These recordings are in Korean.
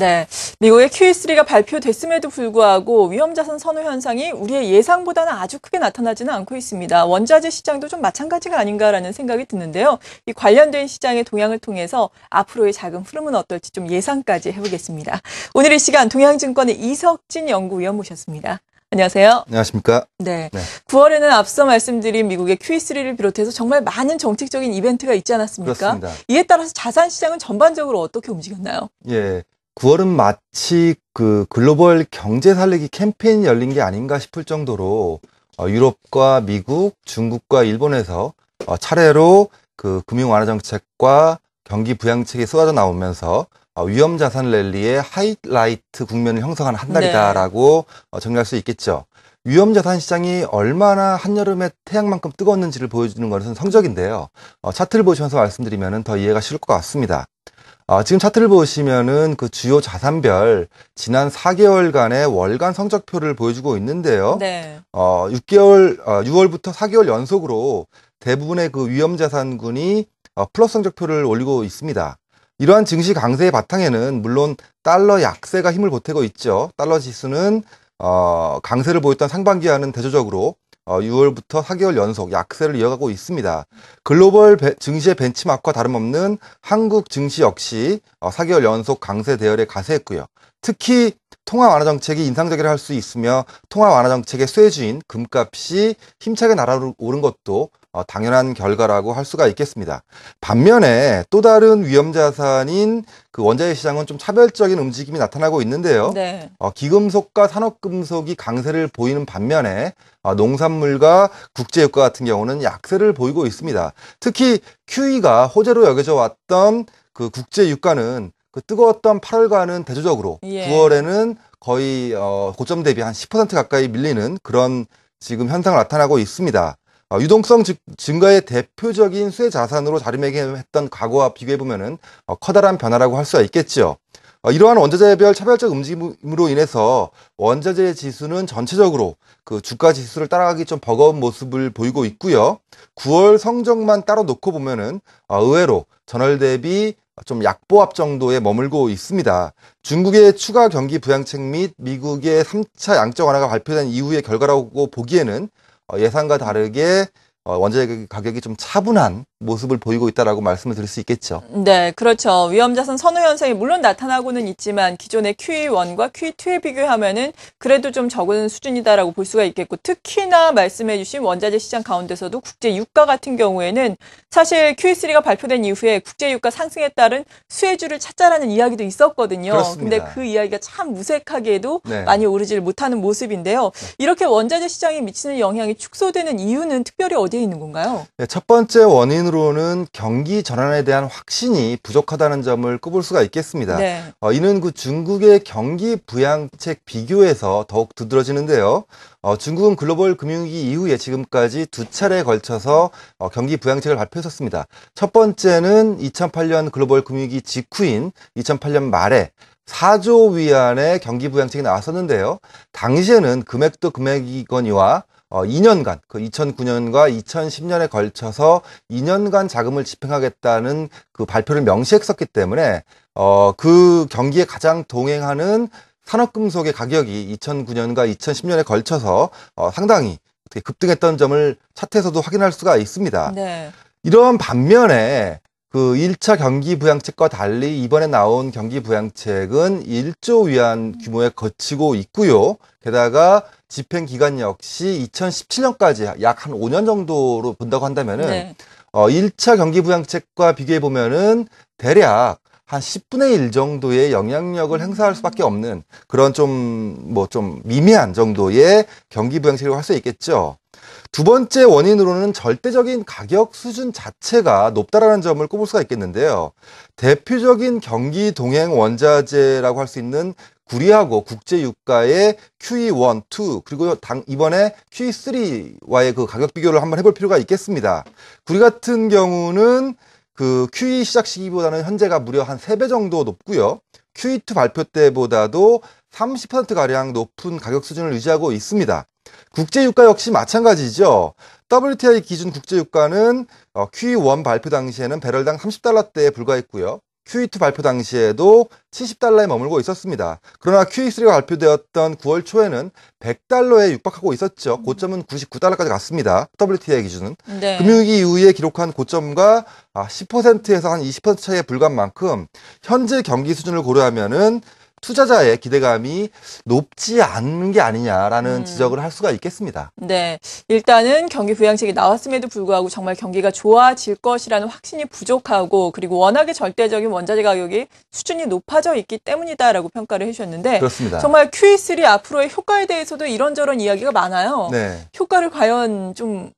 네, 미국의 QE3가 발표됐음에도 불구하고 위험자산 선호 현상이 우리의 예상보다는 아주 크게 나타나지는 않고 있습니다. 원자재 시장도 좀 마찬가지가 아닌가라는 생각이 드는데요. 이 관련된 시장의 동향을 통해서 앞으로의 자금 흐름은 어떨지 좀 예상까지 해보겠습니다. 오늘 이 시간 동양증권의 이석진 연구위원 모셨습니다. 안녕하세요. 안녕하십니까. 네. 9월에는 앞서 말씀드린 미국의 QE3를 비롯해서 정말 많은 정책적인 이벤트가 있지 않았습니까? 그렇습니다. 이에 따라서 자산 시장은 전반적으로 어떻게 움직였나요? 예. 9월은 마치 그 글로벌 경제 살리기 캠페인이 열린 게 아닌가 싶을 정도로 유럽과 미국, 중국과 일본에서 차례로 그 금융 완화 정책과 경기 부양책이 쏟아져 나오면서 위험 자산 랠리의 하이라이트 국면을 형성한 한 달이다라고 정리할 수 있겠죠. 위험 자산 시장이 얼마나 한여름에 태양만큼 뜨거웠는지를 보여주는 것은 성적인데요. 차트를 보시면서 말씀드리면 더 이해가 쉬울 것 같습니다. 지금 차트를 보시면은 그 주요 자산별 지난 4개월간의 월간 성적표를 보여주고 있는데요. 네. 6월부터 4개월 연속으로 대부분의 그 위험 자산군이 플러스 성적표를 올리고 있습니다. 이러한 증시 강세의 바탕에는 물론 달러 약세가 힘을 보태고 있죠. 달러 지수는 강세를 보였던 상반기와는 대조적으로 6월부터 4개월 연속 약세를 이어가고 있습니다. 글로벌 증시의 벤치마크와 다름없는 한국 증시 역시 4개월 연속 강세 대열에 가세했고요. 특히 통화 완화 정책이 인상적이라 할 수 있으며 통화 완화 정책의 쇠주인 금값이 힘차게 날아오른 것도 당연한 결과라고 할 수가 있겠습니다. 반면에 또 다른 위험 자산인 그 원자재 시장은 좀 차별적인 움직임이 나타나고 있는데요. 네. 기금속과 산업금속이 강세를 보이는 반면에 농산물과 국제유가 같은 경우는 약세를 보이고 있습니다. 특히 QE가 호재로 여겨져 왔던 그 국제유가는 그 뜨거웠던 8월과는 대조적으로 9월에는 거의 고점 대비 한 10% 가까이 밀리는 그런 지금 현상을 나타나고 있습니다. 유동성 증가의 대표적인 수혜 자산으로 자리매김했던 과거와 비교해보면은 커다란 변화라고 할 수가 있겠죠. 이러한 원자재별 차별적 움직임으로 인해서 원자재 지수는 전체적으로 그 주가 지수를 따라가기 좀 버거운 모습을 보이고 있고요. 9월 성적만 따로 놓고 보면은 의외로 전월 대비 좀 약보합 정도에 머물고 있습니다. 중국의 추가 경기 부양책 및 미국의 3차 양적 완화가 발표된 이후의 결과라고 보기에는 예상과 다르게 원자재 가격이 좀 차분한 모습을 보이고 있다라고 말씀을 드릴 수 있겠죠. 네, 그렇죠. 위험자산 선호 현상이 물론 나타나고는 있지만 기존의 QE1과 QE2에 비교하면은 그래도 좀 적은 수준이다라고 볼 수가 있겠고, 특히나 말씀해주신 원자재 시장 가운데서도 국제 유가 같은 경우에는 사실 QE3가 발표된 이후에 국제 유가 상승에 따른 수혜주를 찾자라는 이야기도 있었거든요. 그렇습니다. 근데 그 이야기가 참 무색하게도 많이 오르질 못하는 모습인데요. 이렇게 원자재 시장에 미치는 영향이 축소되는 이유는 특별히 어디에 있는 건가요? 네, 첫 번째 원인으로는 경기 전환에 대한 확신이 부족하다는 점을 꼽을 수가 있겠습니다. 네. 이는 그 중국의 경기 부양책 비교에서 더욱 두드러지는데요. 중국은 글로벌 금융위기 이후에 지금까지 두 차례에 걸쳐서 경기 부양책을 발표했었습니다. 첫 번째는 2008년 글로벌 금융위기 직후인 2008년 말에 4조 위안의 경기 부양책이 나왔었는데요. 당시에는 금액도 금액이거니와 2년간, 그 2009년과 2010년에 걸쳐서 2년간 자금을 집행하겠다는 그 발표를 명시했었기 때문에, 그 경기에 가장 동행하는 산업금속의 가격이 2009년과 2010년에 걸쳐서 상당히 급등했던 점을 차트에서도 확인할 수가 있습니다. 네. 이런 반면에 그 1차 경기 부양책과 달리 이번에 나온 경기 부양책은 1조 위안 규모에 거치고 있고요. 게다가 집행 기간 역시 2017년까지 약 한 5년 정도로 본다고 한다면은 1차 경기 부양책과 비교해 보면은 대략 한 10분의 1 정도의 영향력을 행사할 수밖에 없는 그런 좀 미미한 정도의 경기 부양책이라고 할 수 있겠죠. 두 번째 원인으로는 절대적인 가격 수준 자체가 높다라는 점을 꼽을 수가 있겠는데요. 대표적인 경기 동행 원자재라고 할 수 있는 구리하고 국제유가의 QE1, 2 그리고 이번에 QE3와의 그 가격 비교를 한번 해볼 필요가 있겠습니다. 구리 같은 경우는 그 QE 시작 시기보다는 현재가 무려 한 3배 정도 높고요. QE2 발표 때보다도 30%가량 높은 가격 수준을 유지하고 있습니다. 국제유가 역시 마찬가지죠. WTI 기준 국제유가는 QE1 발표 당시에는 배럴당 $30대에 불과했고요. QE2 발표 당시에도 70달러에 머물고 있었습니다. 그러나 QE3가 발표되었던 9월 초에는 100달러에 육박하고 있었죠. 고점은 99달러까지 갔습니다. WTI 기준은. 네. 금융위기 이후에 기록한 고점과 10%에서 한 20% 차이에 불과한 만큼 현재 경기 수준을 고려하면은 투자자의 기대감이 높지 않은 게 아니냐라는 지적을 할 수가 있겠습니다. 네. 일단은 경기 부양책이 나왔음에도 불구하고 정말 경기가 좋아질 것이라는 확신이 부족하고 그리고 워낙에 절대적인 원자재 가격이 수준이 높아져 있기 때문이다라고 평가를 해주셨는데 그렇습니다. 정말 QE3 앞으로의 효과에 대해서도 이런저런 이야기가 많아요. 네. 효과를 과연 좀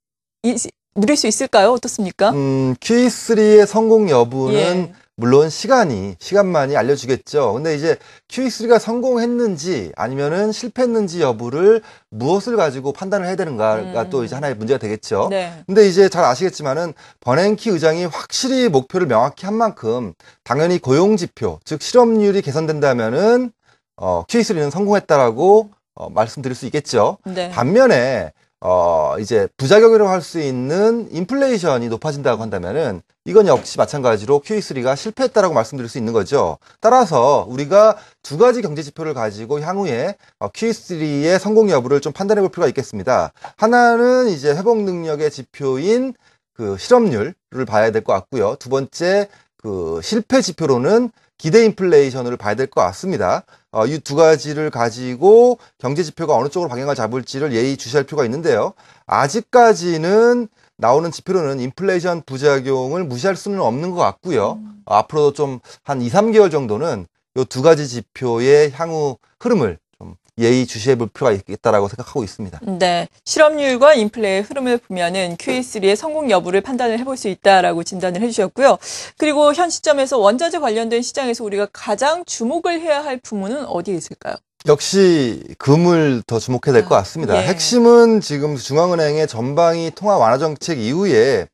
누릴 수 있을까요? 어떻습니까? QE3의 성공 여부는 예. 물론 시간만이 알려주겠죠. 근데 이제 QE3가 성공했는지 아니면은 실패했는지 여부를 무엇을 가지고 판단을 해야 되는가가 또 이제 하나의 문제가 되겠죠. 네. 근데 이제 잘 아시겠지만은 버냉키 의장이 확실히 목표를 명확히 한 만큼 당연히 고용 지표, 즉 실업률이 개선된다면은 QE3는 성공했다라고 말씀드릴 수 있겠죠. 네. 반면에 이제 부작용이라고 할 수 있는 인플레이션이 높아진다고 한다면은 이건 역시 마찬가지로 QE3가 실패했다라고 말씀드릴 수 있는 거죠. 따라서 우리가 두 가지 경제 지표를 가지고 향후에 QE3의 성공 여부를 좀 판단해 볼 필요가 있겠습니다. 하나는 이제 회복 능력의 지표인 그 실업률을 봐야 될 것 같고요. 두 번째 그 실패 지표로는 기대 인플레이션을 봐야 될 것 같습니다. 이 두 가지를 가지고 경제 지표가 어느 쪽으로 방향을 잡을지를 예의주시할 필요가 있는데요. 아직까지는 나오는 지표로는 인플레이션 부작용을 무시할 수는 없는 것 같고요. 앞으로도 좀 한 2, 3개월 정도는 이 두 가지 지표의 향후 흐름을 좀 예의주시해 볼 필요가 있겠다라고 생각하고 있습니다. 네. 실업률과 인플레의 흐름을 보면은 QE3의 성공 여부를 판단을 해볼 수 있다라고 진단을 해주셨고요. 그리고 현 시점에서 원자재 관련된 시장에서 우리가 가장 주목을 해야 할 부문은 어디에 있을까요? 역시 금을 더 주목해야 될 것 같습니다. 예. 핵심은 지금 중앙은행의 전방위 통화 완화 정책 이후에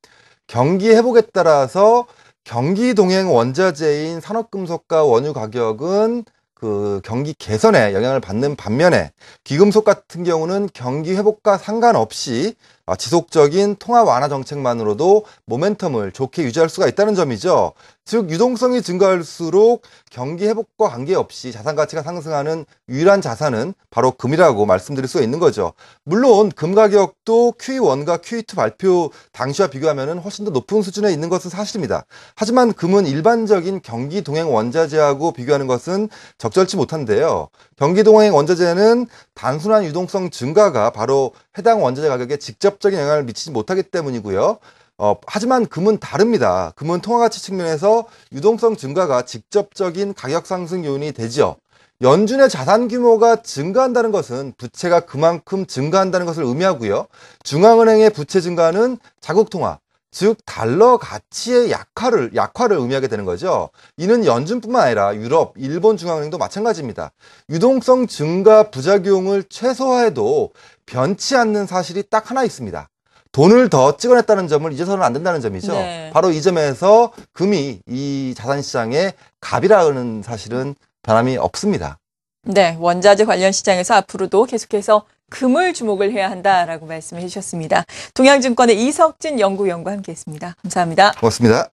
경기 회복에 따라서 경기 동행 원자재인 산업금속과 원유 가격은 그 경기 개선에 영향을 받는 반면에 귀금속 같은 경우는 경기 회복과 상관없이 지속적인 통화 완화 정책만으로도 모멘텀을 좋게 유지할 수가 있다는 점이죠. 즉 유동성이 증가할수록 경기 회복과 관계없이 자산 가치가 상승하는 유일한 자산은 바로 금이라고 말씀드릴 수가 있는 거죠. 물론 금 가격도 QE1과 QE2 발표 당시와 비교하면 훨씬 더 높은 수준에 있는 것은 사실입니다. 하지만 금은 일반적인 경기 동행 원자재하고 비교하는 것은 적절치 못한데요. 경기 동행 원자재는 단순한 유동성 증가가 바로 해당 원자재 가격에 직접적인 영향을 미치지 못하기 때문이고요. 하지만 금은 다릅니다. 금은 통화가치 측면에서 유동성 증가가 직접적인 가격 상승 요인이 되죠. 연준의 자산 규모가 증가한다는 것은 부채가 그만큼 증가한다는 것을 의미하고요. 중앙은행의 부채 증가는 자국 통화, 즉 달러 가치의 약화를 의미하게 되는 거죠. 이는 연준뿐만 아니라 유럽, 일본 중앙은행도 마찬가지입니다. 유동성 증가 부작용을 최소화해도 변치 않는 사실이 딱 하나 있습니다. 돈을 더 찍어냈다는 점을 잊어서는 안 된다는 점이죠. 네. 바로 이 점에서 금이 이 자산시장의 갑이라는 사실은 변함이 없습니다. 네. 원자재 관련 시장에서 앞으로도 계속해서 금을 주목을 해야 한다라고 말씀해 주셨습니다. 동양증권의 이석진 연구위원과 함께했습니다. 감사합니다. 고맙습니다.